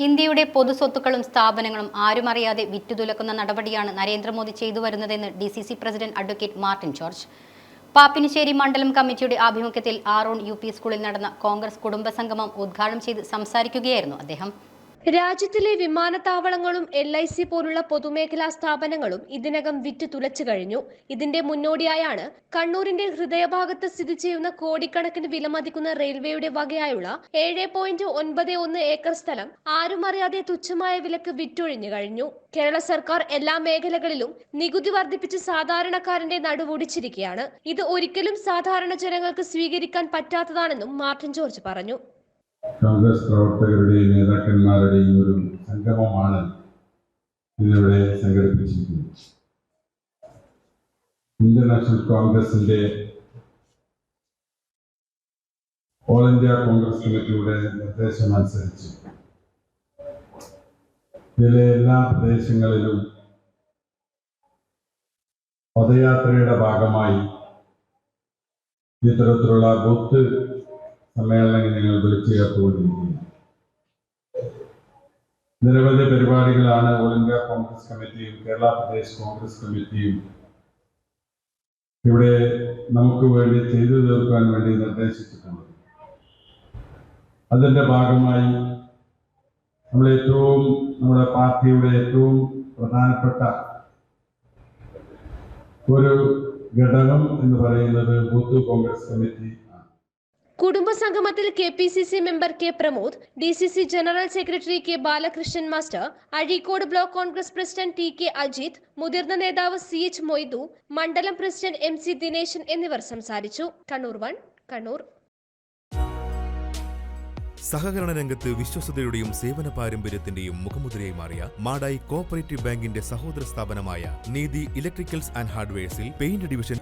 ഇന്ത്യയുടെ പൊതുസ്വത്തുക്കളും സ്ഥാപനങ്ങളും ആരുമറിയാതെ വിറ്റുതുലക്കുന്ന നടപടിയാണ് നരേന്ദ്രമോദി ചെയ്തു വരുന്നതെന്ന് DCC president advocate Martin George. Pappinisseri മണ്ഡലം കമ്മിറ്റിയുടെ ആഭിമുഖ്യത്തിൽ ആറോൺ UP സ്കൂളിൽ നടന്ന കോൺഗ്രസ് കുടുംബസംഗമം ഉദ്ഘാടനം ചെയ്ത് സംസാരിക്കുകയായിരുന്നു അദ്ദേഹം. രാജ്യത്തിലെ വിമാനത്താവളങ്ങളും LIC പോലുള്ള പൊതുമേഖലാ സ്ഥാപനങ്ങളും ഇതിനകം വിറ്റ് തുലച്ചു കഴിഞ്ഞു. ഇതിന്റെ മുന്നോടിയായാണ് കണ്ണൂരിന്റെ ഹൃദയഭാഗത്ത് സ്ഥിതി ചെയ്യുന്ന കോടിക്കണക്കിന് വിലമതിക്കുന്ന റെയിൽവേയുടെ വകയായുള്ള 7.91 ഏക്കർ സ്ഥലം ആരുമറിയാതെ തുച്ഛമായ വിലക്ക് വിറ്റൊഴിഞ്ഞു കഴിഞ്ഞു. കേരള സർക്കാർ എല്ലാ മേഖലകളിലും നികുതി വർദ്ധിപ്പിച്ച് സാധാരണക്കാരന്റെ നടുവൊടിച്ചിരിക്കുകയാണ്. ഇത് ഒരിക്കലും സാധാരണ ജനങ്ങൾക്ക് സ്വീകരിക്കാൻ പറ്റാത്തതാണെന്നും മാർട്ടിൻ ജോർജ് പറഞ്ഞു. കോൺഗ്രസ് പ്രവർത്തകരുടെയും നേതാക്കന്മാരുടെയും ഒരു സംഗമമാണ് ഇന്നിവിടെ സംഘടിപ്പിച്ചിരിക്കുന്നത്. ഇന്ത്യൻ നാഷണൽ കോൺഗ്രസിന്റെ ഓൾ ഇന്ത്യ കോൺഗ്രസ് കമ്മിറ്റിയുടെ നിർദ്ദേശമനുസരിച്ച് ഇതിലെ എല്ലാ പ്രദേശങ്ങളിലും പദയാത്രയുടെ ഭാഗമായി ഇത്തരത്തിലുള്ള ബൂത്ത് സമ്മേളനങ്ങൾ ഞങ്ങൾ വിളിച്ചു ചേർത്തുകൊണ്ടിരിക്കുന്നു. നിരവധി പരിപാടികളാണ് ഓൾ ഇന്ത്യ കോൺഗ്രസ് കമ്മിറ്റിയും കേരള പ്രദേശ് കോൺഗ്രസ് കമ്മിറ്റിയും ഇവിടെ നമുക്ക് വേണ്ടി ചെയ്തു തീർക്കാൻ വേണ്ടി നിർദ്ദേശിച്ചിട്ടുണ്ട്. അതിൻ്റെ ഭാഗമായി നമ്മുടെ പാർട്ടിയുടെ ഏറ്റവും പ്രധാനപ്പെട്ട ഒരു ഘടകം എന്ന് പറയുന്നത് ബൂത്ത് കോൺഗ്രസ് കമ്മിറ്റി. കുടുംബസംഗമത്തിൽ KPCC member K Pramod, DCC general secretary K Balakrishnan master, Azhikode block Congress president TK Ajith, മുതിർന്ന നേതാവ് CH മൊയ്തു, മണ്ഡലം പ്രസിഡന്റ് MC ദിനേശൻ എന്നിവർ സംസാരിച്ചു. കണ്ണൂർ 1 കണ്ണൂർ. സഹകരണ രംഗത്ത് വിശ്വസ്തയുടെയും സേവന പാരമ്പര്യത്തിന്റെയും മുഖമുദ്രയായി മാറിയ മാടായി കോഓപ്പറേറ്റീവ് ബാങ്കിന്റെ സഹോദര സ്ഥാപനമായ നീതി ഇലക്ട്രിക്കൽസ് ആൻഡ് ഹാർഡ്വെയർസിൽ പെയിന്റ് ഡിവിഷൻ